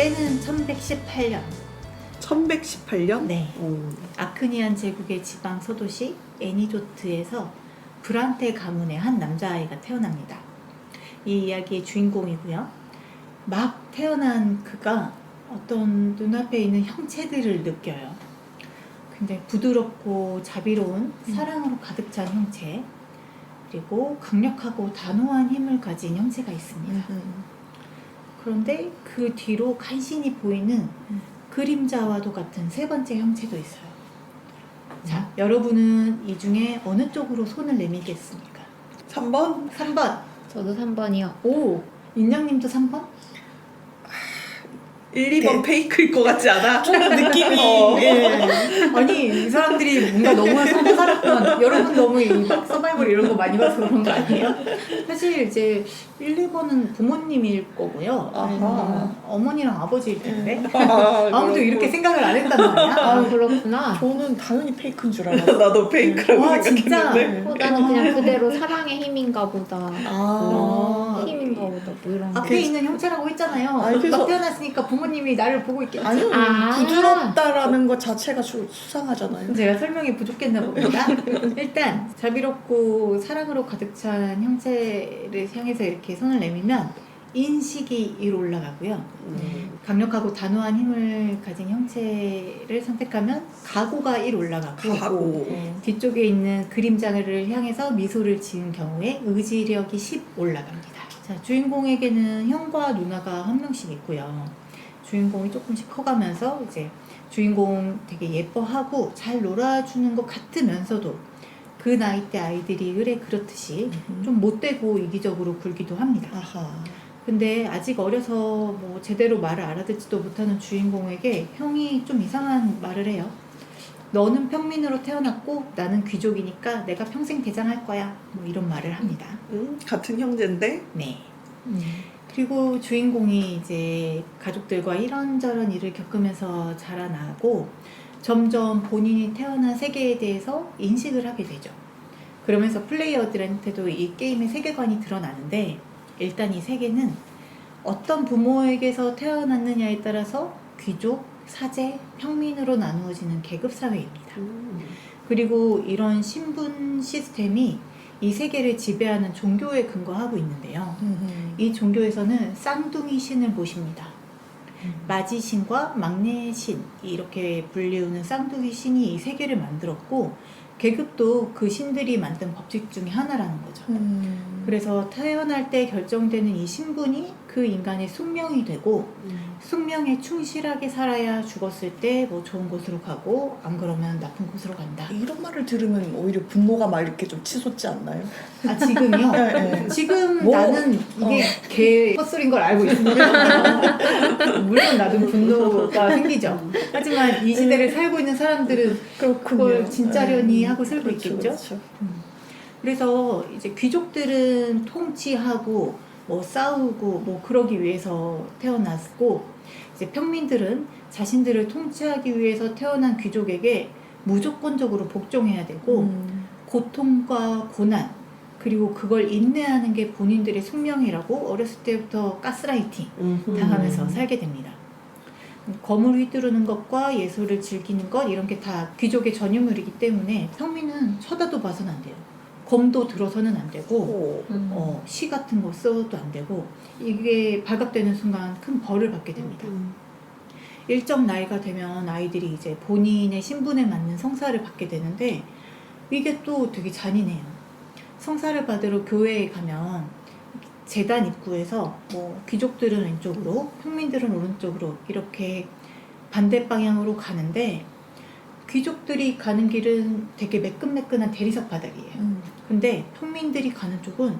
때는 1118년. 1118년? 네. 아크니안 제국의 지방 소도시 애니조트에서 브란테 가문의 한 남자아이가 태어납니다. 이 이야기의 주인공이고요. 막 태어난 그가 어떤 눈앞에 있는 형체들을 느껴요. 근데 부드럽고 자비로운 사랑으로 가득 찬 형체, 그리고 강력하고 단호한 힘을 가진 형체가 있습니다. 그런데 그 뒤로 간신히 보이는 그림자와도 같은 세 번째 형체도 있어요. 자, 여러분은 이 중에 어느 쪽으로 손을 내밀겠습니까? 3번? 3번. 저도 3번이요. 오, 인장님도 3번? 1, 2번 페이크일 것 같지 않아? 좀 느낌이. 예. 아니, 이 사람들이 뭔가 너무 삶을 살았구만. 여러분 너무 이 서바이벌 이런 거 많이 봐서 그런 거 아니에요? 사실 이제 1, 2번은 부모님일 거고요. 어머니랑 아버지일 텐데. 아무도 이렇게 생각을 안 했단 말이야. 아, 그렇구나. 저는 당연히 페이크인 줄 알았어. 나도 페이크라고 와, 진짜? 생각했는데. 나는 그냥 그대로 사랑의 힘인가 보다. 힘인가 보다. 뭐 이런 거. 앞에 있는 형체라고 했잖아요. 아니, 그래서- 막 태어났으니까 부모님이 나를 보고 있겠지. 아니요, 아. 부드럽다라는 것 자체가 수상하잖아요. 제가 설명이 부족했나 봅니다. 일단 자비롭고 사랑으로 가득 찬 형체를 향해서 이렇게 손을 내밀면 인식이 위로 올라가고요. 강력하고 단호한 힘을 가진 형체를 선택하면 각오가 위로 올라가고 하고. 뒤쪽에 있는 그림자를 향해서 미소를 지은 경우에 의지력이 10 올라갑니다. 자, 주인공에게는 형과 누나가 한 명씩 있고요. 주인공이 조금씩 커가면서 이제 주인공 되게 예뻐하고 잘 놀아주는 것 같으면서도 그 나이 때 아이들이 의뢰 그렇듯이 좀 못되고 이기적으로 굴기도 합니다. 아하. 근데 아직 어려서 뭐 제대로 말을 알아듣지도 못하는 주인공에게 형이 좀 이상한 말을 해요. 너는 평민으로 태어났고 나는 귀족이니까 내가 평생 대장할 거야. 뭐 이런 말을 합니다. 같은 형제인데? 네. 그리고 주인공이 이제 가족들과 이런저런 일을 겪으면서 자라나고 점점 본인이 태어난 세계에 대해서 인식을 하게 되죠. 그러면서 플레이어들한테도 이 게임의 세계관이 드러나는데 일단 이 세계는 어떤 부모에게서 태어났느냐에 따라서 귀족, 사제, 평민으로 나누어지는 계급 사회입니다. 그리고 이런 신분 시스템이 이 세계를 지배하는 종교에 근거하고 있는데요. 이 종교에서는 쌍둥이 신을 모십니다. 마지신과 막내신 이렇게 불리우는 쌍둥이 신이 이 세계를 만들었고 계급도 그 신들이 만든 법칙 중에 하나라는 거죠. 그래서 태어날 때 결정되는 이 신분이 그 인간의 숙명이 되고 숙명에 충실하게 살아야 죽었을 때 뭐 좋은 곳으로 가고 안 그러면 나쁜 곳으로 간다. 이런 말을 들으면 오히려 분노가 막 이렇게 좀 치솟지 않나요? 아, 지금요? 네. 지금 뭐? 나는 이게 개 헛소리인 걸 알고 있습니다. 물론 나도 분노가 생기죠. 하지만 이 시대를 살고 있는 사람들은 그걸 진짜려니 하고 살고 그렇죠, 있겠죠. 그렇죠. 그래서 이제 귀족들은 통치하고 뭐 싸우고 뭐 그러기 위해서 태어났고 이제 평민들은 자신들을 통치하기 위해서 태어난 귀족에게 무조건적으로 복종해야 되고 고통과 고난 그리고 그걸 인내하는 게 본인들의 숙명이라고 어렸을 때부터 가스라이팅 당하면서 살게 됩니다. 검을 휘두르는 것과 예술을 즐기는 것 이런 게 다 귀족의 전유물이기 때문에 평민은 쳐다도 봐서는 안 돼요. 검도 들어서는 안 되고 시 같은 거 써도 안 되고 이게 발각되는 순간 큰 벌을 받게 됩니다. 일정 나이가 되면 아이들이 이제 본인의 신분에 맞는 성사를 받게 되는데 이게 또 되게 잔인해요. 성사를 받으러 교회에 가면 제단 입구에서 뭐 귀족들은 왼쪽으로 평민들은 오른쪽으로 이렇게 반대 방향으로 가는데 귀족들이 가는 길은 되게 매끈매끈한 대리석 바닥이에요. 근데 평민들이 가는 쪽은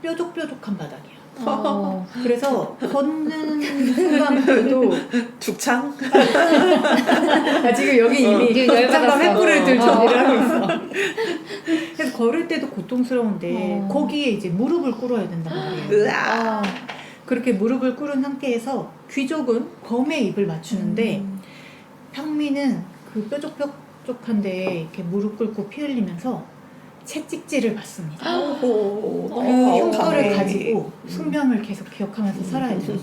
뾰족뾰족한 바닥이에요. 그래서 걷는 순간부터도 죽창? 나 지금 여기 이미 잠깐 횃불을 들 준비를 하고 있어. 그래서 걸을 때도 고통스러운데 거기에 이제 무릎을 꿇어야 된단 말이에요. 으아. 그렇게 무릎을 꿇은 상태에서 귀족은 검에 입을 맞추는데 평민은 그 뾰족뾰족한데 이렇게 무릎 꿇고 피 흘리면서 채찍질을 받습니다. 그 흉터를 가지고 숙명을 계속 기억하면서 살아야 돼요.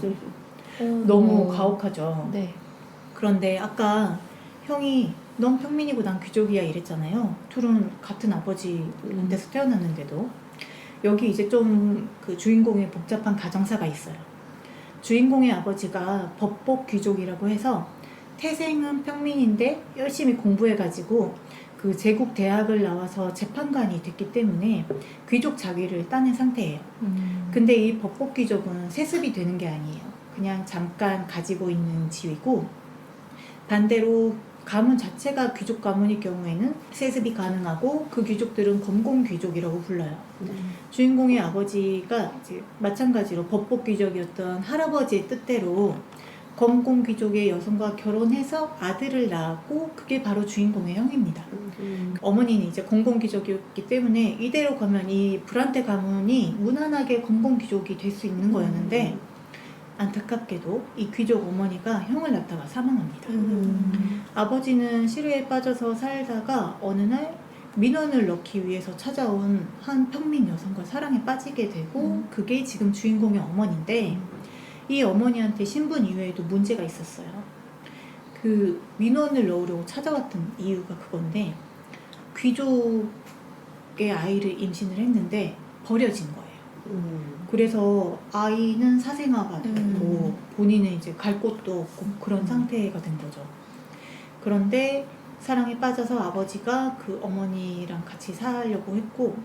너무 가혹하죠. 네. 그런데 아까 형이 넌 평민이고 난 귀족이야 이랬잖아요. 둘은 같은 아버지한테서 태어났는데도 여기 이제 좀 그 주인공의 복잡한 가정사가 있어요. 주인공의 아버지가 법복 귀족이라고 해서 태생은 평민인데 열심히 공부해가지고 그 제국 대학을 나와서 재판관이 됐기 때문에 귀족 자위를 따낸 상태예요. 근데 이 법복 귀족은 세습이 되는 게 아니에요. 그냥 잠깐 가지고 있는 지위고, 반대로 가문 자체가 귀족 가문일 경우에는 세습이 가능하고 그 귀족들은 검공 귀족이라고 불러요. 주인공의 아버지가 이제 마찬가지로 법복 귀족이었던 할아버지의 뜻대로 검공 귀족의 여성과 결혼해서 아들을 낳았고 그게 바로 주인공의 형입니다. 어머니는 이제 검공 귀족이었기 때문에 이대로 가면 이 브란테 가문이 무난하게 검공 귀족이 될 수 있는 거였는데 안타깝게도 이 귀족 어머니가 형을 낳다가 사망합니다. 아버지는 시루에 빠져서 살다가 어느 날 민원을 넣기 위해서 찾아온 한 평민 여성과 사랑에 빠지게 되고 그게 지금 주인공의 어머니인데 이 어머니한테 신분 이외에도 문제가 있었어요. 그 민원을 넣으려고 찾아왔던 이유가 그건데 귀족의 아이를 임신을 했는데 버려진 거예요. 그래서 아이는 사생아가 되고 본인은 이제 갈 곳도 없고 그런 상태가 된 거죠. 그런데 사랑에 빠져서 아버지가 그 어머니랑 같이 살려고 했고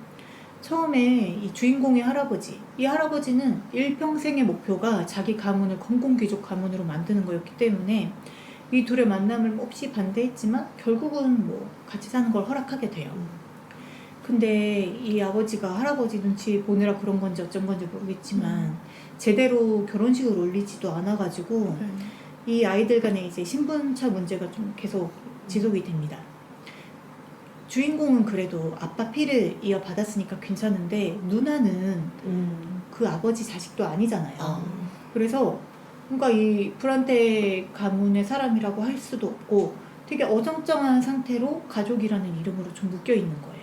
처음에 이 주인공의 할아버지, 이 할아버지는 일평생의 목표가 자기 가문을 검공귀족 가문으로 만드는 거였기 때문에 이 둘의 만남을 몹시 반대했지만 결국은 뭐 같이 사는 걸 허락하게 돼요. 근데 이 아버지가 할아버지 눈치 보느라 그런 건지 어쩐 건지 모르겠지만 제대로 결혼식을 올리지도 않아가지고 이 아이들 간에 이제 신분차 문제가 좀 계속 지속이 됩니다. 주인공은 그래도 아빠 피를 이어받았으니까 괜찮은데 누나는 그 아버지 자식도 아니잖아요. 그래서 뭔가 이 브란테 가문의 사람이라고 할 수도 없고 되게 어정쩡한 상태로 가족이라는 이름으로 좀 묶여 있는 거예요.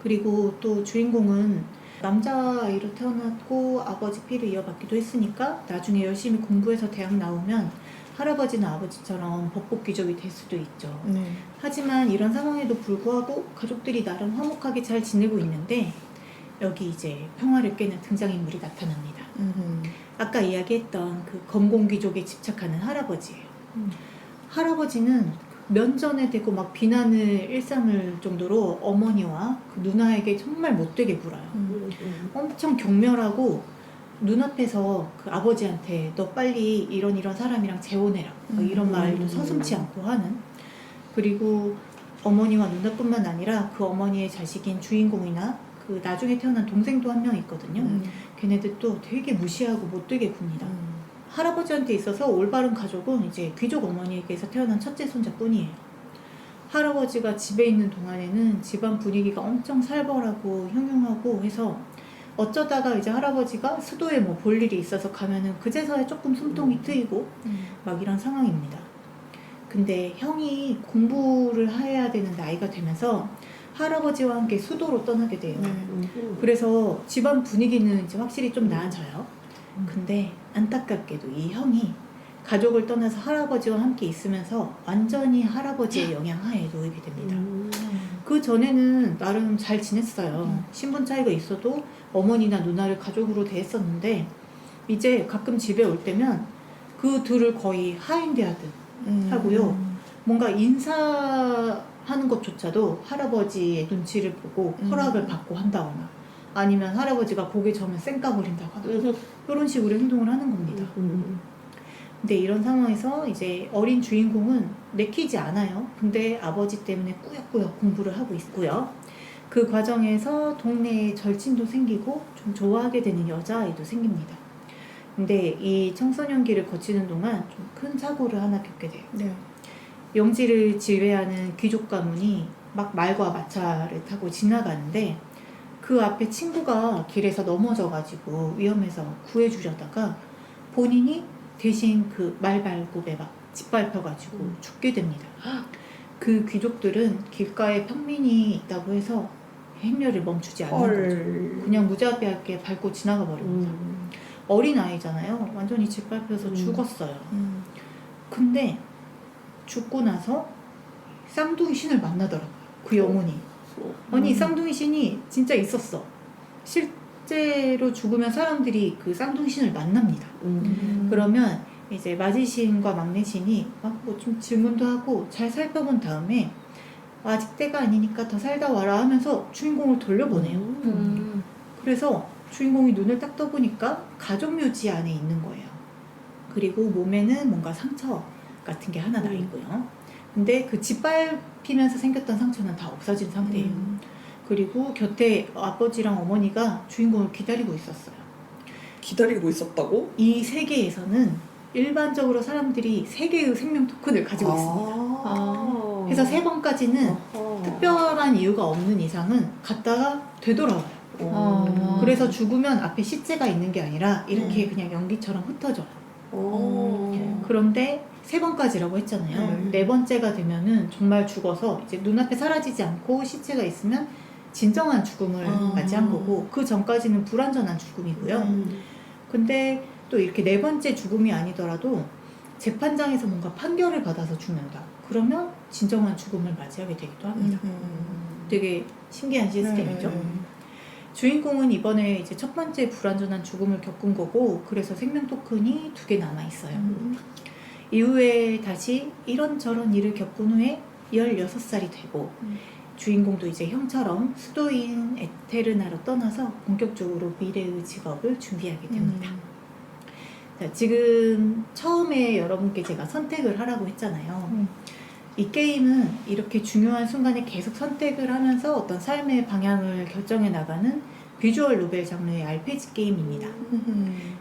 그리고 또 주인공은 남자아이로 태어났고 아버지 피를 이어받기도 했으니까 나중에 열심히 공부해서 대학 나오면 할아버지나 아버지처럼 법복 귀족이 될 수도 있죠. 하지만 이런 상황에도 불구하고 가족들이 나름 화목하게 잘 지내고 있는데 여기 이제 평화를 깨는 등장인물이 나타납니다. 아까 이야기했던 그 검공귀족에 집착하는 할아버지예요. 할아버지는 면전에 대고 막 비난을 일삼을 정도로 어머니와 그 누나에게 정말 못되게 굴어요. 엄청 경멸하고 눈앞에서 그 아버지한테 너 빨리 이런 사람이랑 재혼해라 이런 말도 서슴지 않고 하는, 그리고 어머니와 누나뿐만 아니라 그 어머니의 자식인 주인공이나 그 나중에 태어난 동생도 한 명 있거든요. 걔네들도 되게 무시하고 못되게 굽니다. 할아버지한테 있어서 올바른 가족은 이제 귀족 어머니에게서 태어난 첫째 손자뿐이에요. 할아버지가 집에 있는 동안에는 집안 분위기가 엄청 살벌하고 흉흉하고 해서 어쩌다가 이제 할아버지가 수도에 뭐 볼 일이 있어서 가면은 그제서야 조금 숨통이 트이고 막 이런 상황입니다. 근데 형이 공부를 해야 되는 나이가 되면서 할아버지와 함께 수도로 떠나게 돼요. 그래서 집안 분위기는 이제 확실히 좀 나아져요. 근데 안타깝게도 이 형이 가족을 떠나서 할아버지와 함께 있으면서 완전히 할아버지의 영향하에 놓이게 됩니다. 그 전에는 나름 잘 지냈어요. 신분 차이가 있어도 어머니나 누나를 가족으로 대했었는데 이제 가끔 집에 올 때면 그 둘을 거의 하인대하듯 하고요. 뭔가 인사하는 것조차도 할아버지의 눈치를 보고 허락을 받고 한다거나 아니면 할아버지가 고개 저으면 쌩까버린다거나 이런 식으로 행동을 하는 겁니다. 근데 이런 상황에서 이제 어린 주인공은 내키지 않아요. 근데 아버지 때문에 꾸역꾸역 공부를 하고 있고요. 그 과정에서 동네에 절친도 생기고 좀 좋아하게 되는 여자아이도 생깁니다. 근데 이 청소년기를 거치는 동안 좀 큰 사고를 하나 겪게 돼요. 영지를 지배하는 귀족 가문이 막 말과 마차를 타고 지나가는데 그 앞에 친구가 길에서 넘어져가지고 위험해서 구해주려다가 본인이 대신 그 말발굽에 막 짓밟혀가지고 죽게 됩니다. 그 귀족들은 길가에 평민이 있다고 해서 행렬을 멈추지 않는 거죠. 그냥 무자비하게 밟고 지나가 버립니다. 어린 아이잖아요. 완전히 짓밟혀서 죽었어요. 근데 죽고 나서 쌍둥이 신을 만나더라고요. 그 영혼이. 아니 쌍둥이 신이 진짜 있었어. 실제로 죽으면 사람들이 그 쌍둥이 신을 만납니다. 그러면 이제 마지신과 막내신이 막 뭐 좀 질문도 하고 잘 살펴본 다음에 아직 때가 아니니까 더 살다 와라 하면서 주인공을 돌려보내요. 그래서 주인공이 눈을 딱 떠보니까 가족묘지 안에 있는 거예요. 그리고 몸에는 뭔가 상처 같은 게 하나 나 있고요. 근데 그 짓밟히면서 생겼던 상처는 다 없어진 상태예요. 그리고 곁에 아버지랑 어머니가 주인공을 기다리고 있었어요. 기다리고 있었다고? 이 세계에서는 일반적으로 사람들이 3개의 생명 토큰을 가지고 있습니다. 그래서 3번까지는 특별한 이유가 없는 이상은 갔다가 되돌아와요. 그래서 죽으면 앞에 시체가 있는 게 아니라 이렇게 그냥 연기처럼 흩어져요. 그런데 3번까지라고 했잖아요. 4번째가 되면은 정말 죽어서 이제 눈앞에 사라지지 않고 시체가 있으면 진정한 죽음을 맞이한 거고, 그 전까지는 불완전한 죽음이고요. 근데 또 이렇게 4번째 죽음이 아니더라도 재판장에서 뭔가 판결을 받아서 죽는다. 그러면 진정한 죽음을 맞이하게 되기도 합니다. 되게 신기한 시스템이죠. 주인공은 이번에 이제 첫 번째 불완전한 죽음을 겪은 거고, 그래서 생명 토큰이 2개 남아 있어요. 이후에 다시 이런저런 일을 겪은 후에 16살이 되고, 주인공도 이제 형처럼 수도인 에테르나로 떠나서 본격적으로 미래의 직업을 준비하게 됩니다. 자, 지금 처음에 여러분께 제가 선택을 하라고 했잖아요. 이 게임은 이렇게 중요한 순간에 계속 선택을 하면서 어떤 삶의 방향을 결정해 나가는 비주얼 노벨 장르의 RPG 게임입니다.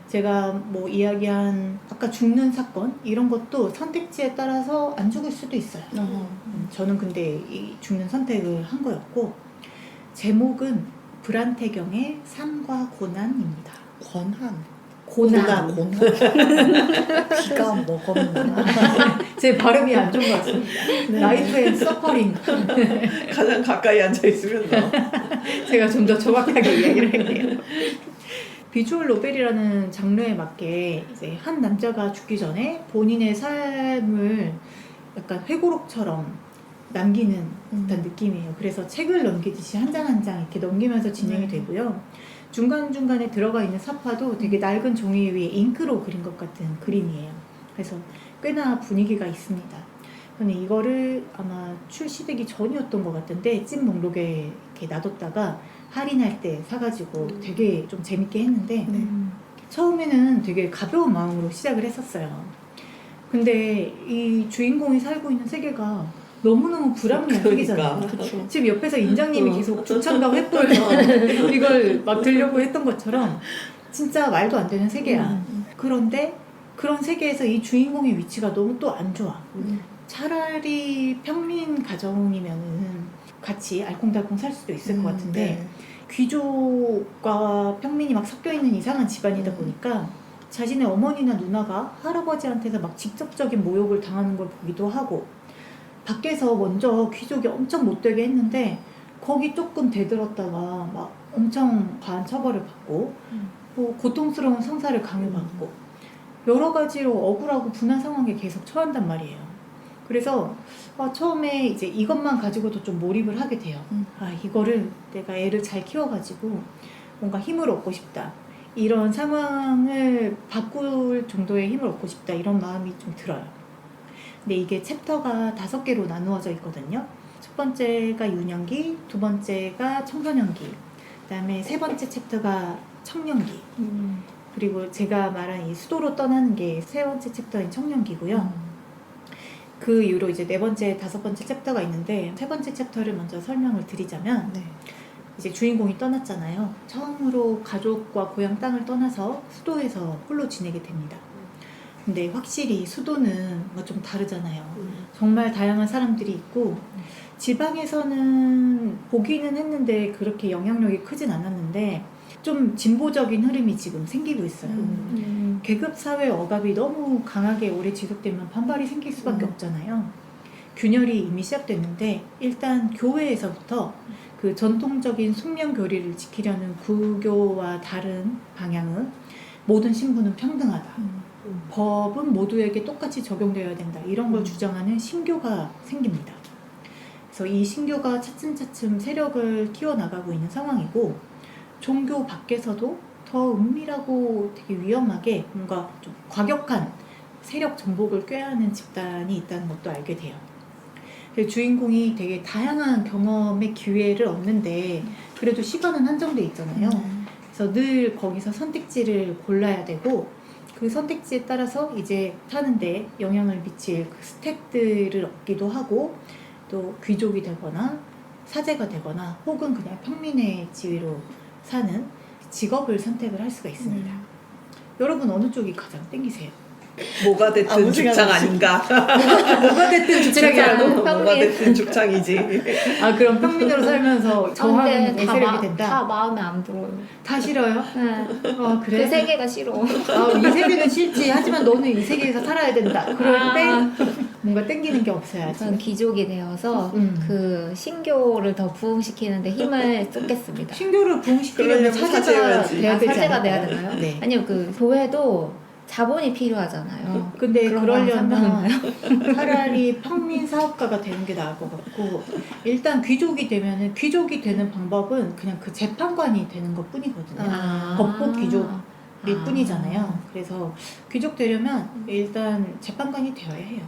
제가 뭐 이야기한 아까 죽는 사건 이런 것도 선택지에 따라서 안 죽을 수도 있어요. 저는 근데 이 죽는 선택을 한 거였고, 제목은 브란테경의 삶과 고난입니다. 고난. 피가 먹었나. 제 발음이 안 좋은 것 같습니다. 라이프 앤 서퍼링. 가장 가까이 앉아있으면 나. 제가 좀 더 정확하게 이야기를 할게요. 비주얼 노벨이라는 장르에 맞게 이제 한 남자가 죽기 전에 본인의 삶을 약간 회고록처럼 남기는 듯한 느낌이에요. 그래서 책을 넘기듯이 한 장 한 장 이렇게 넘기면서 진행이 되고요. 중간중간에 들어가 있는 사파도 되게 낡은 종이 위에 잉크로 그린 것 같은 그림이에요. 그래서 꽤나 분위기가 있습니다. 근데 이거를 아마 출시되기 전이었던 것 같은데 찐 목록에 이렇게 놔뒀다가 할인할 때 사가지고 되게 좀 재밌게 했는데, 처음에는 되게 가벼운 마음으로 시작을 했었어요. 근데 이 주인공이 살고 있는 세계가 너무너무 불합리한 세계잖아요. 그쵸. 지금 옆에서 인장님이 계속 주창과 횃불 이걸 막 들려고 했던 것처럼 진짜 말도 안 되는 세계야. 그런데 그런 세계에서 이 주인공의 위치가 너무 또 안 좋아. 차라리 평민 가정이면은 같이 알콩달콩 살 수도 있을 것 같은데, 귀족과 평민이 막 섞여 있는 이상한 집안이다 보니까 자신의 어머니나 누나가 할아버지한테서 막 직접적인 모욕을 당하는 걸 보기도 하고, 밖에서 먼저 귀족이 엄청 못되게 했는데 거기 조금 대들었다가 막 엄청 과한 처벌을 받고, 뭐 고통스러운 성사를 강요받고, 여러 가지로 억울하고 분한 상황에 계속 처한단 말이에요. 그래서 처음에 이제 이것만 가지고도 좀 몰입을 하게 돼요. 이거를 내가 애를 잘 키워가지고 뭔가 힘을 얻고 싶다, 이런 상황을 바꿀 정도의 힘을 얻고 싶다, 이런 마음이 좀 들어요. 근데 이게 챕터가 5개로 나누어져 있거든요. 첫 번째가 유년기, 2번째가 청소년기, 그 다음에 3번째 챕터가 청년기, 그리고 제가 말한 이 수도로 떠나는 게 3번째 챕터인 청년기고요. 그 이후로 이제 4번째, 5번째 챕터가 있는데, 3번째 챕터를 먼저 설명을 드리자면, 이제 주인공이 떠났잖아요. 처음으로 가족과 고향 땅을 떠나서 수도에서 홀로 지내게 됩니다. 근데 확실히 수도는 뭐 좀 다르잖아요. 정말 다양한 사람들이 있고, 지방에서는 보기는 했는데 그렇게 영향력이 크진 않았는데 좀 진보적인 흐름이 지금 생기고 있어요. 계급사회 억압이 너무 강하게 오래 지속되면 반발이 생길 수밖에 없잖아요. 균열이 이미 시작됐는데, 일단 교회에서부터 그 전통적인 숙명 교리를 지키려는 구교와 다른 방향의 모든 신분은 평등하다. 법은 모두에게 똑같이 적용되어야 된다. 이런 걸 주장하는 신교가 생깁니다. 그래서 이 신교가 차츰차츰 세력을 키워나가고 있는 상황이고 종교 밖에서도 더 은밀하고 되게 위험하게 뭔가 좀 과격한 세력 정복을 꾀하는 집단이 있다는 것도 알게 돼요. 주인공이 되게 다양한 경험의 기회를 얻는데 그래도 시간은 한정돼 있잖아요. 그래서 늘 거기서 선택지를 골라야 되고 그 선택지에 따라서 이제 사는데 영향을 미칠 그 스택들을 얻기도 하고 또 귀족이 되거나 사제가 되거나 혹은 그냥 평민의 지위로 사는 직업을 선택을 할 수가 있습니다. 여러분 어느 쪽이 가장 땡기세요? 뭐가 됐든 아무 죽창 생각 아닌가? 뭐가 됐든 죽창이라고? 뭐가 됐든 죽창이지. 아 그럼 평민으로 살면서 저항의 근데 세력이 된다? 다 마음에 안 들어요. 다 싫어요? 네. 아 그래? 그 세계가 싫어. 아, 이 세계는 싫지. 하지만 너는 이 세계에서 살아야 된다. 그럴 때 뭔가 땡기는 게 없어야지. 전 귀족이 되어서 그 신교를 더 부흥시키는데 힘을 쏟겠습니다. 신교를 부흥시키려면 그러려면 사제가 사제여야지. 돼야 되지 사제가 않을까요? 돼야 되나요? 네. 아니요, 그 교회도 자본이 필요하잖아요. 근데 그런 거랑 그러려면 차라리 평민 사업가가 되는 게 나을 것 같고 일단 귀족이 되면은 귀족이 되는 방법은 그냥 그 재판관이 되는 것 뿐이거든요. 법복 귀족일 뿐이잖아요. 그래서 귀족 되려면 일단 재판관이 되어야 해요.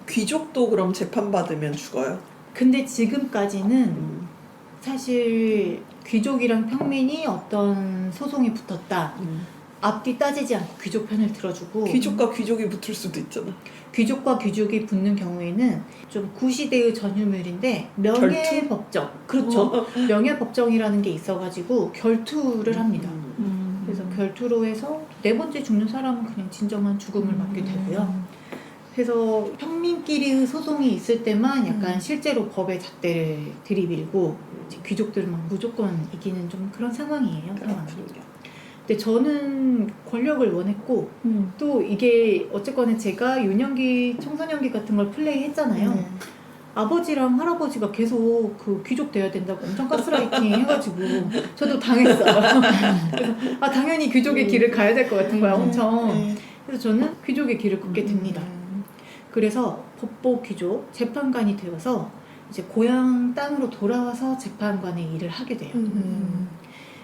귀족도 그럼 재판 받으면 죽어요? 근데 지금까지는 사실 귀족이랑 평민이 어떤 소송이 붙었다. 앞뒤 따지지 않고 귀족 편을 들어주고 귀족과 귀족이 붙을 수도 있잖아. 귀족과 귀족이 붙는 경우에는 좀 구시대의 전유물인데 명예법정 그렇죠. 명예법정이라는 게 있어가지고 결투를 합니다. 그래서 결투로 해서 네 번째 죽는 사람은 그냥 진정한 죽음을 맞게 되고요. 그래서 평민끼리의 소송이 있을 때만 약간 실제로 법의 잣대를 들이밀고 귀족들은 막 무조건 이기는 좀 그런 상황이에요. 상황이. 근데 저는 권력을 원했고 또 이게 어쨌거나 제가 유년기 청소년기 같은 걸 플레이했잖아요. 아버지랑 할아버지가 계속 그 귀족 돼야 된다고 엄청 가스라이팅 해가지고 저도 당했어요. 그래서 당연히 귀족의 길을 가야 될 것 같은 거야 엄청. 그래서 저는 귀족의 길을 걷게 됩니다. 그래서 법복 귀족 재판관이 되어서 이제 고향 땅으로 돌아와서 재판관의 일을 하게 돼요.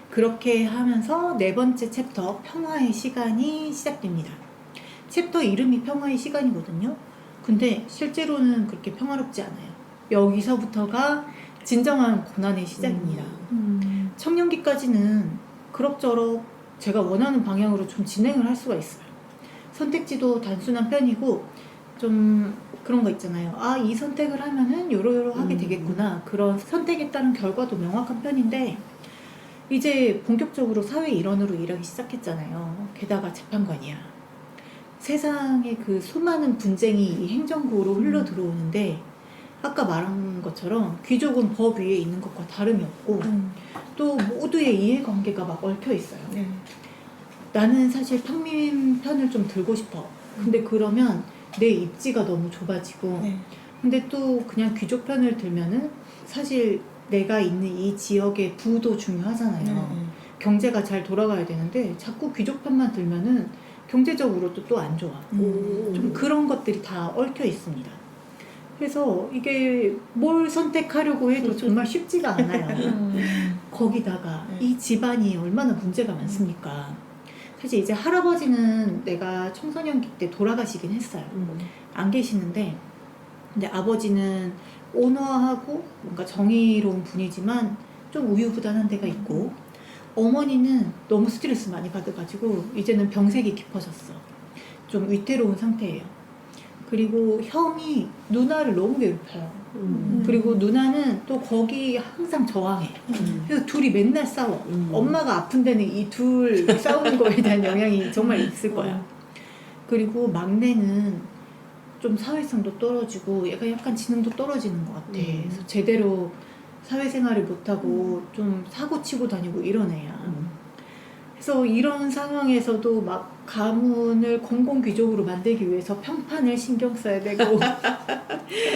그렇게 하면서 네 번째 챕터 평화의 시간이 시작됩니다. 챕터 이름이 평화의 시간이거든요. 근데 실제로는 그렇게 평화롭지 않아요. 여기서부터가 진정한 고난의 시작입니다. 청년기까지는 그럭저럭 제가 원하는 방향으로 좀 진행을 할 수가 있어요. 선택지도 단순한 편이고 좀 그런 거 있잖아요. 이 선택을 하면은 요러요러 하게 되겠구나. 그런 선택에 따른 결과도 명확한 편인데 이제 본격적으로 사회 일원으로 일하기 시작했잖아요. 게다가 재판관이야. 세상에 그 수많은 분쟁이 이 행정구로 흘러 들어오는데 아까 말한 것처럼 귀족은 법 위에 있는 것과 다름이 없고 또 모두의 이해관계가 막 얽혀 있어요. 나는 사실 평민 편을 좀 들고 싶어. 근데 그러면 내 입지가 너무 좁아지고 근데 또 그냥 귀족 편을 들면은 사실 내가 있는 이 지역의 부도 중요하잖아요. 경제가 잘 돌아가야 되는데 자꾸 귀족 편만 들면은 경제적으로도 또 안 좋아. 좀 그런 것들이 다 얽혀 있습니다. 그래서 이게 뭘 선택하려고 해도 정말 쉽지가 않아요. 거기다가 이 집안이 얼마나 문제가 많습니까? 사실 이제 할아버지는 내가 청소년기 때 돌아가시긴 했어요. 안 계시는데 근데 아버지는 온화하고 뭔가 정의로운 분이지만 좀 우유부단한 데가 있고 어머니는 너무 스트레스 많이 받아가지고 이제는 병색이 깊어졌어. 좀 위태로운 상태예요. 그리고 형이 누나를 너무 괴롭혀요. 그리고 누나는 또 거기 항상 저항해. 그래서 둘이 맨날 싸워. 엄마가 아픈 데는 이 둘 싸우는 거에 대한 영향이 정말 있을 거야. 그리고 막내는 좀 사회성도 떨어지고 얘가 약간 지능도 떨어지는 것 같아. 그래서 제대로 사회생활을 못하고 좀 사고 치고 다니고 이런 애야. 그래서 이런 상황에서도 막 가문을 공공귀족으로 만들기 위해서 평판을 신경 써야 되고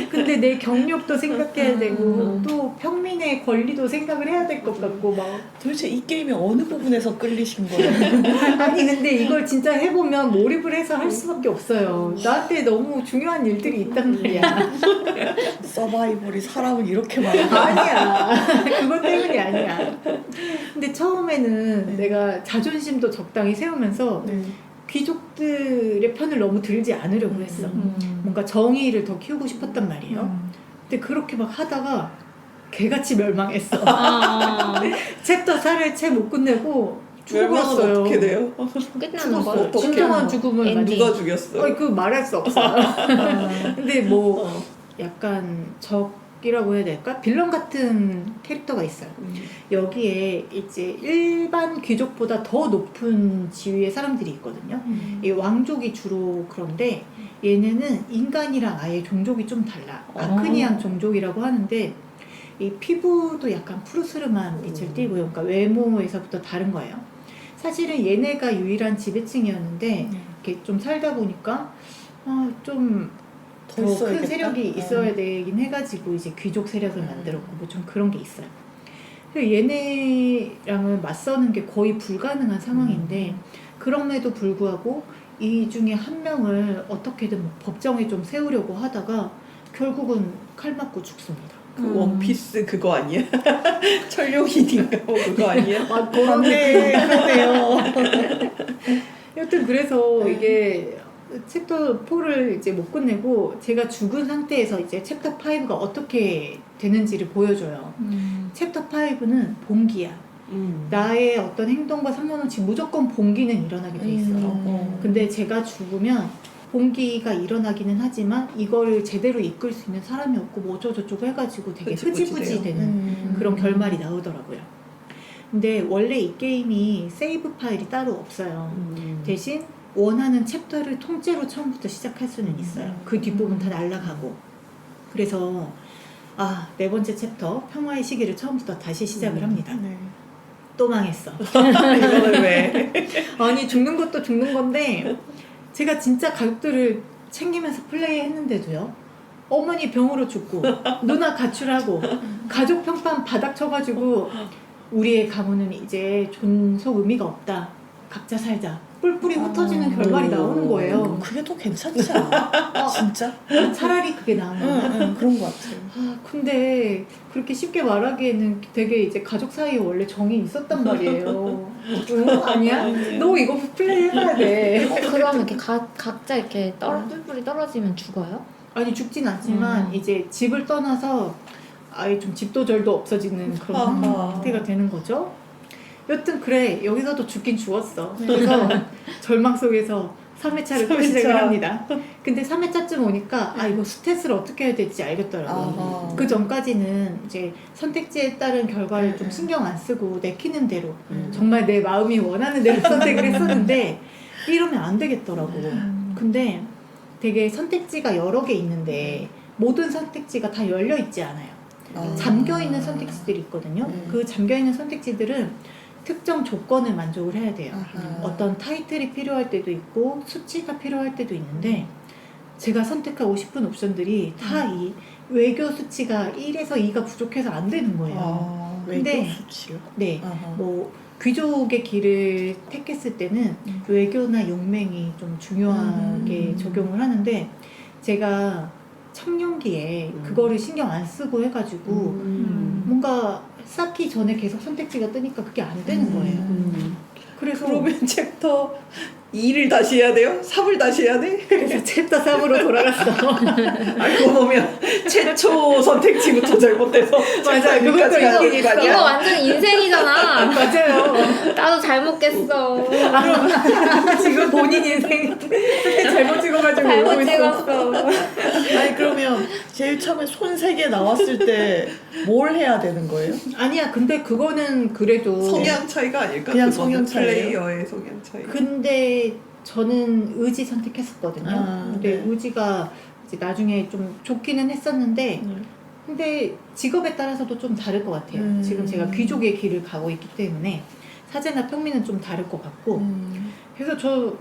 근데 내 경력도 생각해야 되고 또 평민의 권리도 생각을 해야 될 것 같고 막 도대체 이 게임의 어느 부분에서 끌리신 거예요? 아니 근데 이걸 진짜 해보면 몰입을 해서 할 수밖에 없어요. 나한테 너무 중요한 일들이 있단 말이야. 서바이벌이 사람을 이렇게 많아. 아니야. 그것 때문이 아니야. 근데 처음에는 내가 자존심도 적당히 세우면서 네. 귀족들의 편을 너무 들지 않으려고 했어. 뭔가 정의를 더 키우고 싶었단 말이에요. 근데 그렇게 막 하다가 개같이 멸망했어. 아, 챕터 4를 채 못 끝내고 멸망은 죽었어요. 어떻게 돼요? 끝나는 죽었어. 거. 어떻게 진정한 죽음은 엔딩. 아니. 누가 죽였어? 그 말할 수 없어요. 근데 뭐 약간 적이라고 해야 될까? 빌런 같은 캐릭터가 있어요. 여기에 이제 일반 귀족보다 더 높은 지위의 사람들이 있거든요. 이 왕족이 주로 그런데 얘네는 인간이랑 아예 종족이 좀 달라. 아크니안 종족이라고 하는데 이 피부도 약간 푸르스름한 빛을 띠고요. 그러니까 외모에서부터 다른 거예요. 사실은 얘네가 유일한 지배층이었는데 이렇게 좀 살다 보니까 좀 더 큰 있어야겠다. 세력이 있어야 되긴 해가지고 이제 귀족 세력을 만들었고 뭐 좀 그런 게 있어요. 그래서 얘네랑은 맞서는 게 거의 불가능한 상황인데 그럼에도 불구하고 이 중에 한 명을 어떻게든 뭐 법정에 좀 세우려고 하다가 결국은 칼 맞고 죽습니다. 그 원피스 그거 아니야? 철룡이니까 뭐 그거 아니야? 아, 그런데 그러네요. 여튼 그래서 이게 챕터 4를 이제 못 끝내고 제가 죽은 상태에서 이제 챕터 5가 어떻게 되는지를 보여줘요. 챕터 5는 봉기야. 나의 어떤 행동과 상관없이 무조건 봉기는 일어나게 돼 있어요. 근데 제가 죽으면 봉기가 일어나기는 하지만 이거를 제대로 이끌 수 있는 사람이 없고 뭐 어쩌고저쩌고 해가지고 되게 흐지부지 되는 그런 결말이 나오더라고요. 근데 원래 이 게임이 세이브 파일이 따로 없어요. 대신 원하는 챕터를 통째로 처음부터 시작할 수는 있어요. 그 뒷부분 다 날라가고. 그래서 네 번째 챕터 평화의 시기를 처음부터 다시 시작을 합니다. 네. 또 망했어. 이거는 왜? 아니 죽는 것도 죽는 건데 제가 진짜 가족들을 챙기면서 플레이했는데도요. 어머니 병으로 죽고 누나 가출하고 가족 평판 바닥 쳐가지고 우리의 가문은 이제 존속 의미가 없다. 각자 살자. 뿔뿔이 흩어지는 결말이 나오는 거예요. 그게 더 괜찮지 않아? 진짜? 차라리 그게 나은 거야. 그런 것 같아요. 근데 그렇게 쉽게 말하기에는 되게 이제 가족 사이에 원래 정이 있었단 말이에요. 응? 아니야? 너 이거 플레이 해봐야 돼. 그러면 이렇게 각자 이렇게 뿔뿔이 떨어지면 죽어요? 아니 죽진 않지만 이제 집을 떠나서 아예 좀 집도 절도 없어지는 그런 상태가 되는 거죠. 여튼 그래 여기서도 죽긴 죽었어. 그래서 절망 속에서 3회차를 또 3회차. 시작을 합니다. 근데 3회차쯤 오니까 이거 스탯을 어떻게 해야 될지 알겠더라고요. 그 전까지는 이제 선택지에 따른 결과를 좀 신경 안 쓰고 내키는 대로 정말 내 마음이 원하는 대로 선택을 했었는데 이러면 안 되겠더라고. 근데 되게 선택지가 여러 개 있는데 모든 선택지가 다 열려 있지 않아요. 잠겨있는 선택지들이 있거든요. 그 잠겨있는 선택지들은 특정 조건을 만족을 해야 돼요. 어떤 타이틀이 필요할 때도 있고 수치가 필요할 때도 있는데 제가 선택하고 싶은 옵션들이 다 이 외교 수치가 1에서 2가 부족해서 안 되는 거예요. 외교 근데- 수치요? 네, 뭐 귀족의 길을 택했을 때는 외교나 용맹이 좀 중요하게 적용을 하는데 제가 청년기에 그거를 신경 안 쓰고 해가지고 뭔가 쌓기 전에 계속 선택지가 뜨니까 그게 안 되는 거예요. 그래서 그러면 챕터 2를 다시 해야 돼요? 3을 다시 해야 돼? 그래서 챕터 3으로 돌아갔어. 알고 보면 최초 선택지부터 잘못돼서 맞아요. 챕터 그것도 2까지 가는 있긴 거 아니야? 이거 완전 인생이잖아. 맞아요. 나도 잘못 깼어. 지금 본인 인생 잘못 찍어가지고 울고 잘못 있어. 찍었어. 아니 그러면 제일 처음에 손 3개 나왔을 때 뭘 해야 되는 거예요? 아니야, 근데 그거는 그래도 성향 차이가 아닐까? 그냥 그거는 성향 차이예요? 플레이어의 성향 차이. 근데 저는 의지 선택했었거든요. 근데 네. 의지가 이제 나중에 좀 좋기는 했었는데 근데 직업에 따라서도 좀 다를 것 같아요. 지금 제가 귀족의 길을 가고 있기 때문에 사제나 평민은 좀 다를 것 같고 그래서 저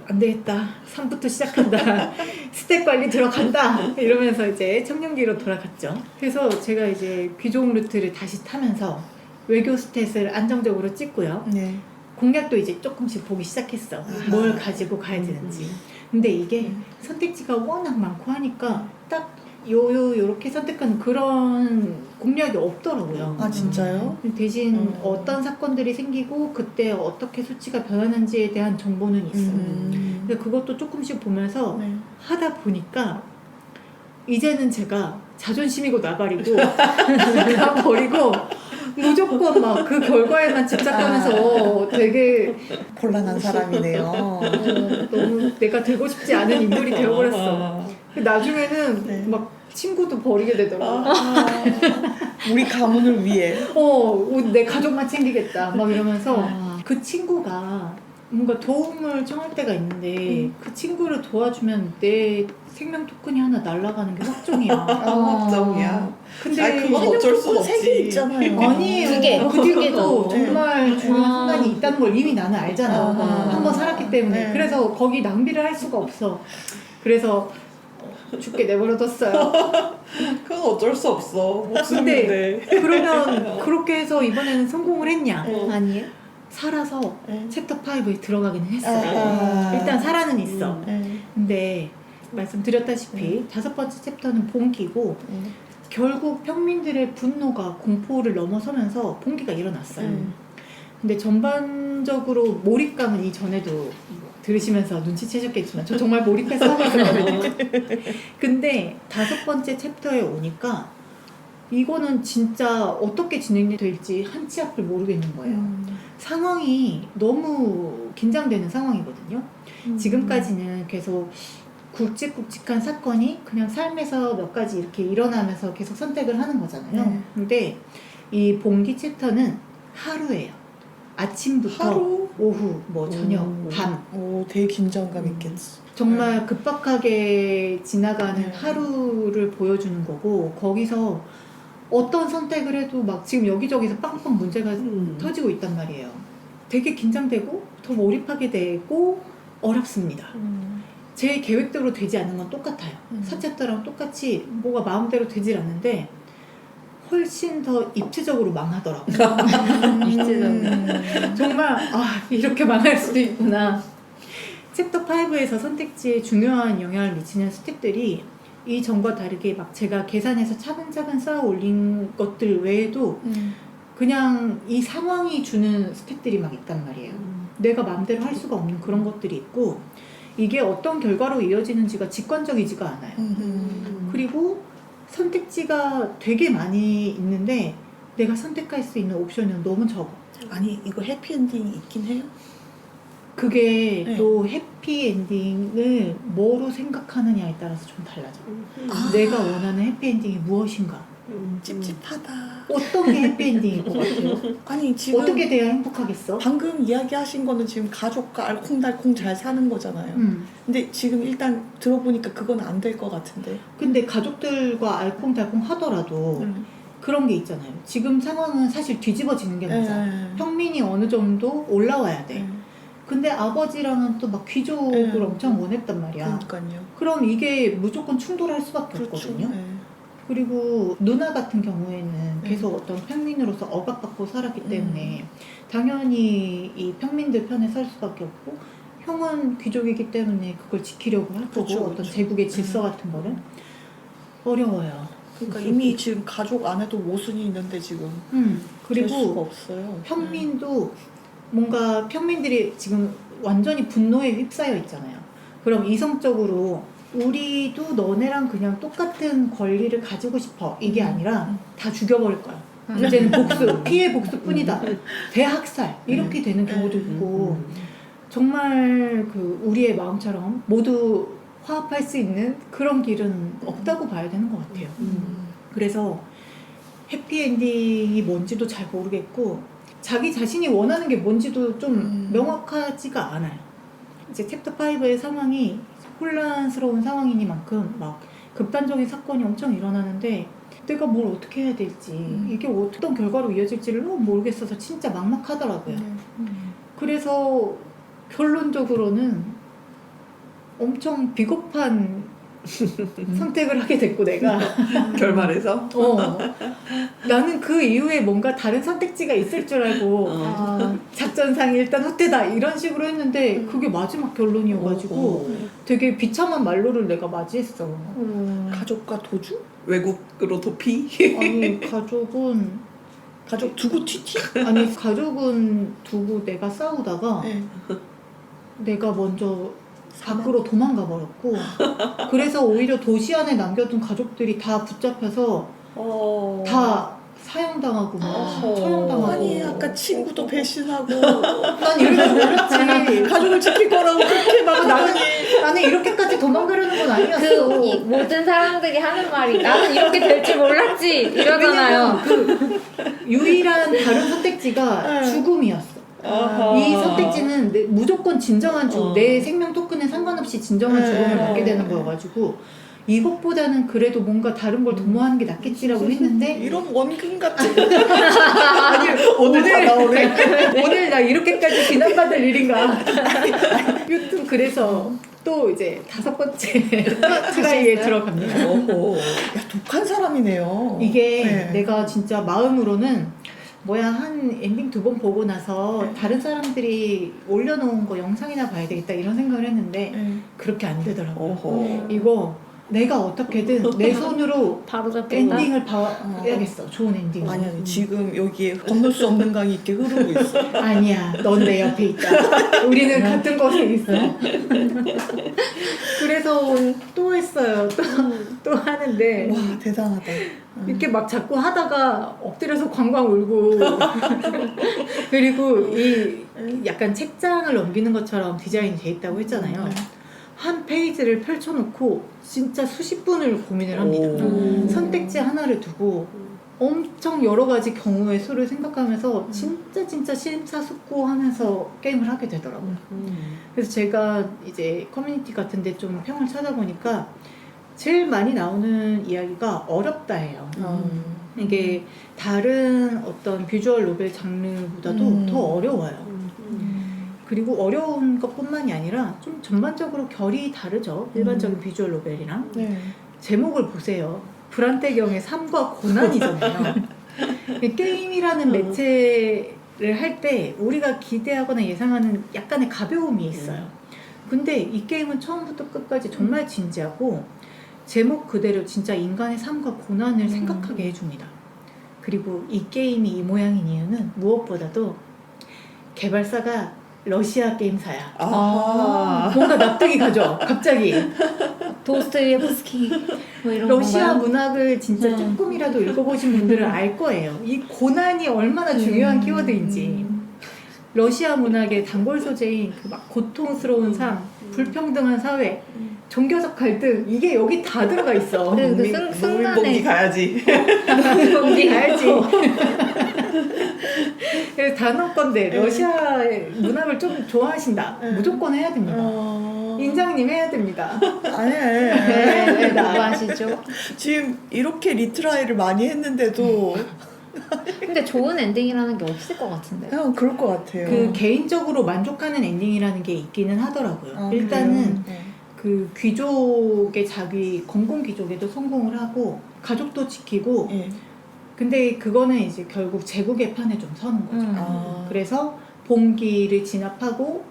안 되겠다 3부터 시작한다 스탯 관리 들어간다 이러면서 이제 청년기로 돌아갔죠. 그래서 제가 이제 귀족 루트를 다시 타면서 외교 스탯을 안정적으로 찍고요. 네. 공략도 이제 조금씩 보기 시작했어. 뭘 가지고 가야 되는지. 근데 이게 선택지가 워낙 많고 하니까 딱 요렇게 선택한 그런 공략이 없더라고요. 아 진짜요? 대신 어떤 사건들이 생기고 그때 어떻게 수치가 변하는지에 대한 정보는 있어요. 근데 그것도 조금씩 보면서 네. 하다 보니까 이제는 제가 자존심이고 나발이고 다 버리고 무조건 막 그 결과에만 집착하면서 되게 곤란한 사람이네요. 너무 내가 되고 싶지 않은 인물이 되어버렸어. 나중에는 네. 막 친구도 버리게 되더라고. 우리 가문을 위해. 내 가족만 챙기겠다. 막 이러면서 아. 그 친구가 뭔가 도움을 청할 때가 있는데 그 친구를 도와주면 내 생명 토큰이 하나 날아가는 게 확정이야. 확정이야. 근데 아, 그건 어쩔 수 없지. 세개 있잖아요. 아니에요. 두 개, 그 두 뒤로도 개도. 정말 중요한 아. 순간이 있다는 걸 이미 나는 알잖아. 아. 한 번 살았기 때문에. 네. 그래서 거기 낭비를 할 수가 없어. 그래서 죽게 내버려뒀어요. 그건 어쩔 수 없어. 목숨인데. 그러면 그렇게 해서 이번에는 성공을 했냐? 아니에요? 살아서 네. 챕터 5에 들어가기는 했어요. 아하. 일단 살아는 있어. 네. 근데 말씀드렸다시피 5번째 챕터는 봉기고 결국 평민들의 분노가 공포를 넘어서면서 봉기가 일어났어요. 근데 전반적으로 몰입감은 이전에도 들으시면서 눈치채셨겠지만 저 정말 몰입해서 하고 있었거든요. 근데 5번째 챕터에 오니까 이거는 진짜 어떻게 진행이 될지 한치 앞을 모르겠는 거예요. 상황이 너무 긴장되는 상황이거든요. 지금까지는 계속 굵직굵직한 사건이 그냥 삶에서 몇 가지 이렇게 일어나면서 계속 선택을 하는 거잖아요. 네. 근데 이 봉기 챕터는 하루예요. 아침부터 하루? 오후, 뭐 저녁, 밤 오, 되게 긴장감 있겠지. 정말 급박하게 지나가는 네. 하루를 보여주는 거고 거기서 어떤 선택을 해도 막 지금 여기저기서 빵빵 문제가 터지고 있단 말이에요. 되게 긴장되고 더 몰입하게 되고 어렵습니다. 제 계획대로 되지 않는 건 똑같아요. 사챕터랑 똑같이 뭐가 마음대로 되질 않는데 훨씬 더 입체적으로 망하더라고요. 정말 이렇게 망할 수도 있구나. 챕터 5에서 선택지에 중요한 영향을 미치는 스택들이 이전과 다르게 막 제가 계산해서 차근차근 쌓아 올린 것들 외에도 그냥 이 상황이 주는 스택들이 막 있단 말이에요. 내가 마음대로 할 수가 없는 그런 것들이 있고 이게 어떤 결과로 이어지는지가 직관적이지가 않아요. 그리고 선택지가 되게 많이 있는데 내가 선택할 수 있는 옵션은 너무 적어. 아니 이거 해피엔딩이 있긴 해요? 그게 네. 또 해피엔딩을 뭐로 생각하느냐에 따라서 좀 달라져. 아. 내가 원하는 해피엔딩이 무엇인가? 찝찝하다. 어떤 게 해피엔딩일 것 같아요? 아니 지금 어떻게 돼야 행복하겠어? 방금 이야기하신 거는 지금 가족과 알콩달콩 잘 사는 거잖아요. 근데 지금 일단 들어보니까 그건 안 될 것 같은데. 근데 가족들과 알콩달콩 하더라도 그런 게 있잖아요. 지금 상황은 사실 뒤집어지는 게 맞아. 평민이 어느 정도 올라와야 돼. 근데 아버지랑은 또 막 귀족을 엄청 원했단 말이야. 그러니까요. 그럼 이게 무조건 충돌할 수밖에 그렇죠. 없거든요. 그리고 누나 같은 경우에는 계속 어떤 평민으로서 억압받고 살았기 때문에 당연히 이 평민들 편에 설 수밖에 없고 형은 귀족이기 때문에 그걸 지키려고 할 거고 그렇죠, 어떤 그렇죠. 제국의 질서 같은 거는 어려워요. 그러니까 이미 지금 가족 안에도 모순이 있는데 지금 될 수가 그리고 없어요. 평민도 뭔가 평민들이 지금 완전히 분노에 휩싸여 있잖아요. 그럼 이성적으로 우리도 너네랑 그냥 똑같은 권리를 가지고 싶어 이게 아니라 다 죽여버릴 거야. 이제는 복수, 피해 복수뿐이다. 대학살 이렇게 되는 경우도 있고 정말 그 우리의 마음처럼 모두 화합할 수 있는 그런 길은 없다고 봐야 되는 것 같아요. 그래서 해피엔딩이 뭔지도 잘 모르겠고 자기 자신이 원하는 게 뭔지도 좀 명확하지가 않아요. 이제 챕터 5의 상황이 혼란스러운 상황이니만큼 막 극단적인 사건이 엄청 일어나는데 내가 뭘 어떻게 해야 될지 이게 어떤 결과로 이어질지를 너무 모르겠어서 진짜 막막하더라고요. 그래서 결론적으로는 엄청 비겁한 선택을 하게 됐고 내가 결말에서 나는 그 이후에 뭔가 다른 선택지가 있을 줄 알고 작전상이 일단 후퇴다 이런 식으로 했는데 그게 마지막 결론이어가지고 되게 비참한 말로를 내가 맞이했어. 가족과 도주? 외국으로 도피? 아니 가족은 가족 두고 튀튀? 아니 가족은 두고 내가 싸우다가 네. 내가 먼저 밖으로 도망가 버렸고 그래서 오히려 도시 안에 남겨둔 가족들이 다 붙잡혀서 다 사형당하고 막 처형당하고. 아니 아까 친구도 배신하고 난 이럴 줄 몰랐지. 가족을 지킬 거라고 그렇게 막 나는 이렇게까지 도망가려는 건 아니었어. 이 모든 사람들이 하는 말이 나는 이렇게 될 줄 몰랐지 이러잖아요. 그 유일한 다른 선택지가 죽음이었어. 이 선택지는 무조건 진정한 죽음, 내 생명 토큰에 상관없이 진정한 죽음을 받게 되는 거여가지고 이것보다는 그래도 뭔가 다른 걸 도모하는 게 낫겠지라고 했는데 이런 원근 같은 아니 오늘 다 나오네. 오늘 나 이렇게까지 비난받을 일인가. 여튼 그래서 또 이제 5번째 트라이에 들어갑니다. 야 독한 사람이네요. 이게 네. 내가 진짜 마음으로는 한 엔딩 2번 보고 나서 다른 사람들이 올려놓은 거 영상이나 봐야 되겠다 이런 생각을 했는데 그렇게 안 되더라고요. 이거 내가 어떻게든 내 손으로 바로 잡겠다. 엔딩을 봐야겠어. 좋은 엔딩. 아니 지금 여기에 건널 수 없는 강이 이렇게 흐르고 있어. 아니야, 넌 내 옆에 있다. 우리는 같은 곳에 있어. 그래서 또 했어요. 또 하는데 와 대단하다. 이렇게 막 자꾸 하다가 엎드려서 광광 울고 그리고 이 약간 책장을 넘기는 것처럼 디자인이 돼 있다고 했잖아요. 한 페이지를 펼쳐놓고 진짜 수십 분을 고민을 합니다. 선택지 하나를 두고 엄청 여러 가지 경우의 수를 생각하면서 진짜 심사숙고하면서 게임을 하게 되더라고요. 그래서 제가 이제 커뮤니티 같은데 좀 평을 찾아보니까 제일 많이 나오는 이야기가 어렵다예요. 이게 다른 어떤 비주얼 노벨 장르보다도 더 어려워요. 그리고 어려운 것뿐만이 아니라 좀 전반적으로 결이 다르죠. 일반적인 비주얼 노벨이랑. 제목을 보세요. 브란테경의 삶과 고난이잖아요. 게임이라는 매체를 할 때 우리가 기대하거나 예상하는 약간의 가벼움이 있어요. 근데 이 게임은 처음부터 끝까지 정말 진지하고 제목 그대로 진짜 인간의 삶과 고난을 생각하게 해줍니다. 그리고 이 게임이 이 모양인 이유는 무엇보다도 개발사가 러시아 게임사야. 뭔가 납득이 가죠. 갑자기. 도스토옙스키 뭐 이런 러시아 건가요? 문학을 진짜 조금이라도 읽어보신 분들은 알 거예요. 이 고난이 얼마나 중요한 키워드인지. 러시아 문학의 단골 소재인 그 막 고통스러운 삶, 불평등한 사회, 종교적 갈등 이게 여기 다 들어가 있어. 그 노을봉기 순간에 가야지. 거기 가야지. 그래서 단언건데 러시아 문학을 좀 좋아하신다. 무조건 해야 됩니다. 인장님 해야 됩니다. 아니 네, 뭐 하시죠? 지금 이렇게 리트라이를 많이 했는데도 근데 좋은 엔딩이라는 게 없을 것 같은데. 그냥 그럴 것 같아요. 그 개인적으로 만족하는 엔딩이라는 게 있기는 하더라고요. 일단은 그 귀족의 자기 건공 귀족에도 성공을 하고 가족도 지키고 근데 그거는 이제 결국 제국의 판에 좀 서는 거죠. 그래서 봉기를 진압하고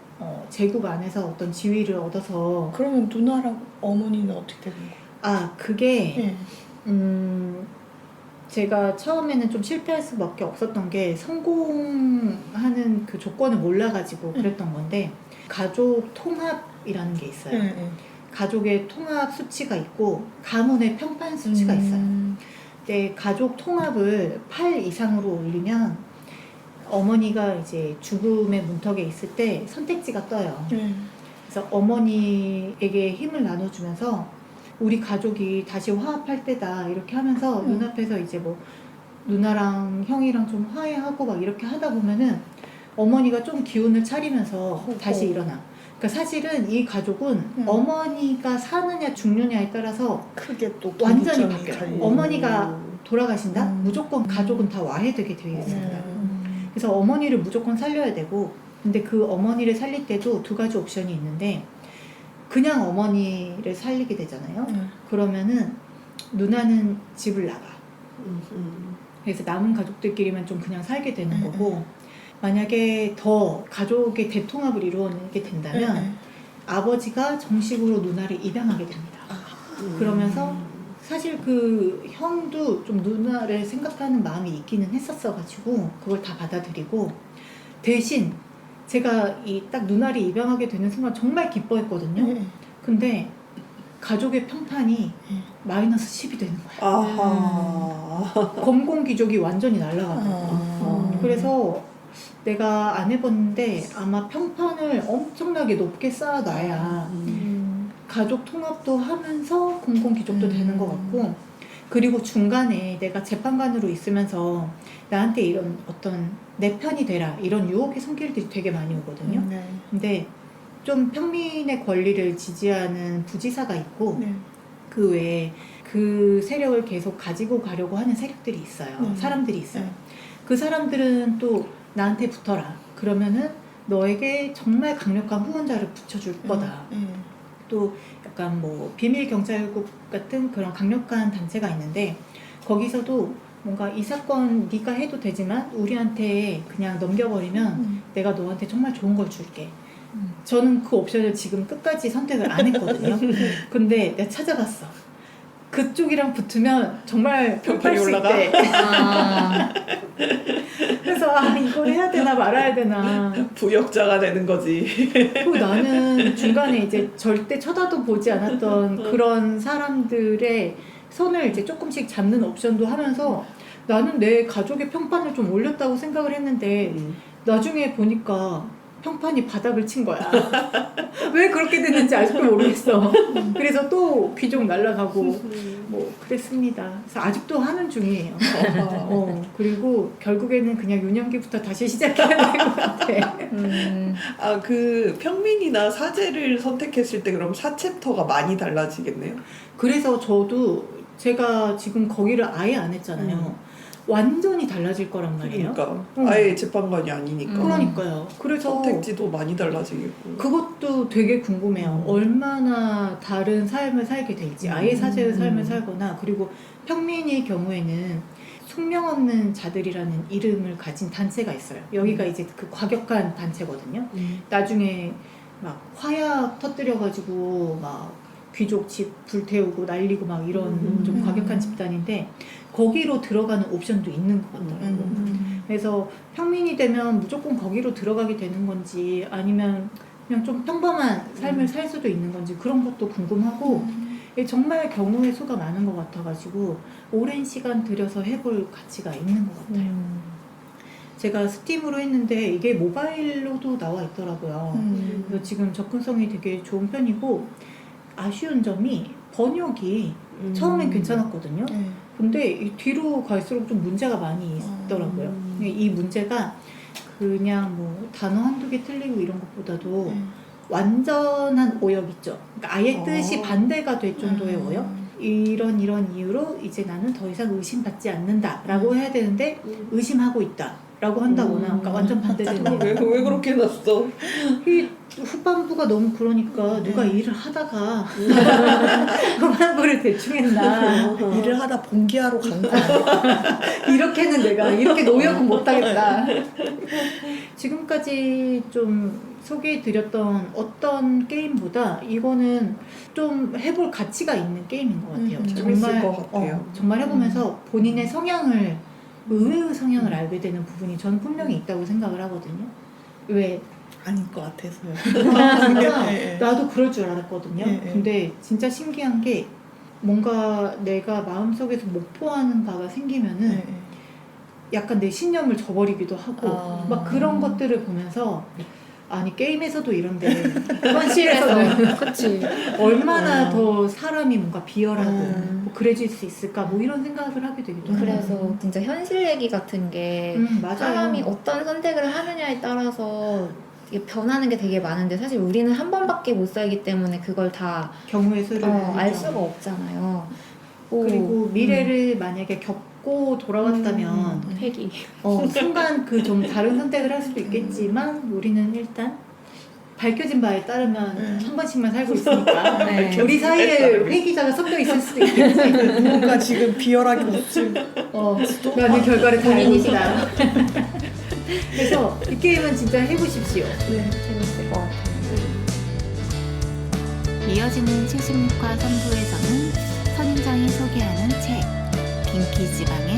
제국 안에서 어떤 지위를 얻어서 그러면 누나랑 어머니는 어떻게 되는 거예요? 그게 제가 처음에는 좀 실패할 수밖에 없었던 게 성공하는 그 조건을 몰라가지고 그랬던 건데 가족 통합이라는 게 있어요. 가족의 통합 수치가 있고 가문의 평판 수치가 있어요. 근데 가족 통합을 8 이상으로 올리면 어머니가 이제 죽음의 문턱에 있을 때 선택지가 떠요. 그래서 어머니에게 힘을 나눠주면서 우리 가족이 다시 화합할 때다 이렇게 하면서 눈앞에서 이제 뭐 누나랑 형이랑 좀 화해하고 막 이렇게 하다 보면은 어머니가 좀 기운을 차리면서 다시 일어나. 그러니까 사실은 이 가족은 어머니가 사느냐 죽느냐에 따라서 크게 또 완전히 관점이 바뀌어요. 갈리고. 어머니가 돌아가신다? 무조건 가족은 다 와해되게 되어 있습니다. 음. 그래서 어머니를 무조건 살려야 되고, 근데 그 어머니를 살릴 때도 두 가지 옵션이 있는데, 그냥 어머니를 살리게 되잖아요. 그러면은 누나는 집을 나가. 그래서 남은 가족들끼리만 좀 그냥 살게 되는 거고, 만약에 더 가족의 대통합을 이루어내게 된다면 아버지가 정식으로 누나를 입양하게 됩니다. 그러면서 사실 그 형도 좀 누나를 생각하는 마음이 있기는 했었어가지고 그걸 다 받아들이고, 대신 제가 이 딱 누나를 입양하게 되는 순간 정말 기뻐했거든요. 근데 가족의 평판이 마이너스 10이 되는 거야. 아하. 검공귀족이 완전히 날아가더라고요. 그래서 내가 안 해봤는데 아마 평판을 엄청나게 높게 쌓아놔야 가족 통합도 하면서 공공귀족도 되는 것 같고, 그리고 중간에 내가 재판관으로 있으면서 나한테 이런 어떤 내 편이 되라 이런 유혹의 손길들이 되게 많이 오거든요. 근데 좀 평민의 권리를 지지하는 부지사가 있고 그 외에 그 세력을 계속 가지고 가려고 하는 세력들이 있어요. 사람들이 있어요. 그 사람들은 또 나한테 붙어라. 그러면은 너에게 정말 강력한 후원자를 붙여줄 거다. 또 약간 뭐 비밀 경찰국 같은 그런 강력한 단체가 있는데, 거기서도 뭔가 이 사건 네가 해도 되지만 우리한테 그냥 넘겨버리면 내가 너한테 정말 좋은 걸 줄게. 저는 그 옵션을 지금 끝까지 선택을 안 했거든요. 근데 내가 찾아봤어. 그쪽이랑 붙으면 정말 평판이 수 올라가? 있대. 그래서 이걸 해야 되나 말아야 되나. 부역자가 되는 거지. 그리고 나는 중간에 이제 절대 쳐다도 보지 않았던 그런 사람들의 손을 이제 조금씩 잡는 옵션도 하면서 나는 내 가족의 평판을 좀 올렸다고 생각을 했는데 나중에 보니까 평판이 바닥을 친 거야. 왜 그렇게 됐는지 아직도 모르겠어. 그래서 또 귀족 날라가고 뭐 그랬습니다. 그래서 아직도 하는 중이에요. 그리고 결국에는 그냥 유년기부터 다시 시작해야 될 것 같아. 아, 그 평민이나 사제를 선택했을 때 그럼 사챕터가 많이 달라지겠네요. 그래서 저도 제가 지금 거기를 아예 안 했잖아요. 완전히 달라질 거란 말이에요. 그러니까 아예 재판관이 아니니까. 그러니까요. 그래서 선택지도 많이 달라지겠고. 그것도 되게 궁금해요. 얼마나 다른 삶을 살게 될지. 아예 사제의 삶을 살거나, 그리고 평민의 경우에는 숙명 없는 자들이라는 이름을 가진 단체가 있어요. 여기가 이제 그 과격한 단체거든요. 나중에 막 화약 터뜨려가지고 막 귀족 집 불태우고 날리고 막 이런 좀 과격한 집단인데, 거기로 들어가는 옵션도 있는 것 같더라고요. 그래서 평민이 되면 무조건 거기로 들어가게 되는 건지 아니면 그냥 좀 평범한 삶을 살 수도 있는 건지 그런 것도 궁금하고, 정말 경우의 수가 많은 것 같아가지고 오랜 시간 들여서 해볼 가치가 있는 것 같아요. 제가 스팀으로 했는데 이게 모바일로도 나와 있더라고요. 그래서 지금 접근성이 되게 좋은 편이고, 아쉬운 점이 번역이 처음엔 괜찮았거든요. 근데 이 뒤로 갈수록 좀 문제가 많이 있더라고요. 이 문제가 그냥 뭐 단어 한두 개 틀리고 이런 것보다도 완전한 오역 있죠. 그러니까 아예 뜻이 반대가 될 정도의 오역. 이런 이유로 이제 나는 더 이상 의심받지 않는다라고 해야 되는데 의심하고 있다라고 한다거나, 그러니까 완전 반대되는. 왜 그렇게 해놨어? 이 후반부가 너무 그러니까 누가 일을 하다가 후반부를 대충 했나. 일을 하다 봉기하러 간 거야. 이렇게는 내가 이렇게 노역은 못하겠다. 지금까지 좀 소개해드렸던 어떤 게임보다 이거는 좀 해볼 가치가 있는 게임인 것 같아요. 재밌을 것 같아요. 정말 해보면서 본인의 성향을, 의외의 성향을 알게 되는 부분이 저는 분명히 있다고 생각을 하거든요. 왜? 아닐 것 같아서요. 진짜 나도 그럴 줄 알았거든요. 네. 근데 진짜 신기한 게, 뭔가 내가 마음속에서 목표하는 바가 생기면은 약간 내 신념을 저버리기도 하고 막 그런 것들을 보면서, 아니 게임에서도 이런데 현실에서는 그치. 얼마나 더 사람이 뭔가 비열하고 뭐 그래질 수 있을까, 뭐 이런 생각을 하게 되기도 하고. 그래서 진짜 현실 얘기 같은 게 맞아요. 사람이 어떤 선택을 하느냐에 따라서 이게 변하는 게 되게 많은데, 사실 우리는 한 번밖에 못 살기 때문에 그걸 다 경우의 수를 알 수가 없잖아요. 그리고 미래를 만약에 겪고 돌아왔다면 회기. 순간 그 좀 다른 선택을 할 수도 있겠지만 우리는 일단 밝혀진 바에 따르면 한 번씩만 살고 있으니까 네. 우리 사이에 회기자가 섞여 있을 수도 있겠지. 누군가 지금 비열하게 웃을 라는 결과를 다 알고 있다. 그래서 이 게임은 진짜 해보십시오. 네. 재밌을 것 같아요. 이어지는 76화 3부에서는 선인장이 소개하는 책 빈키지방의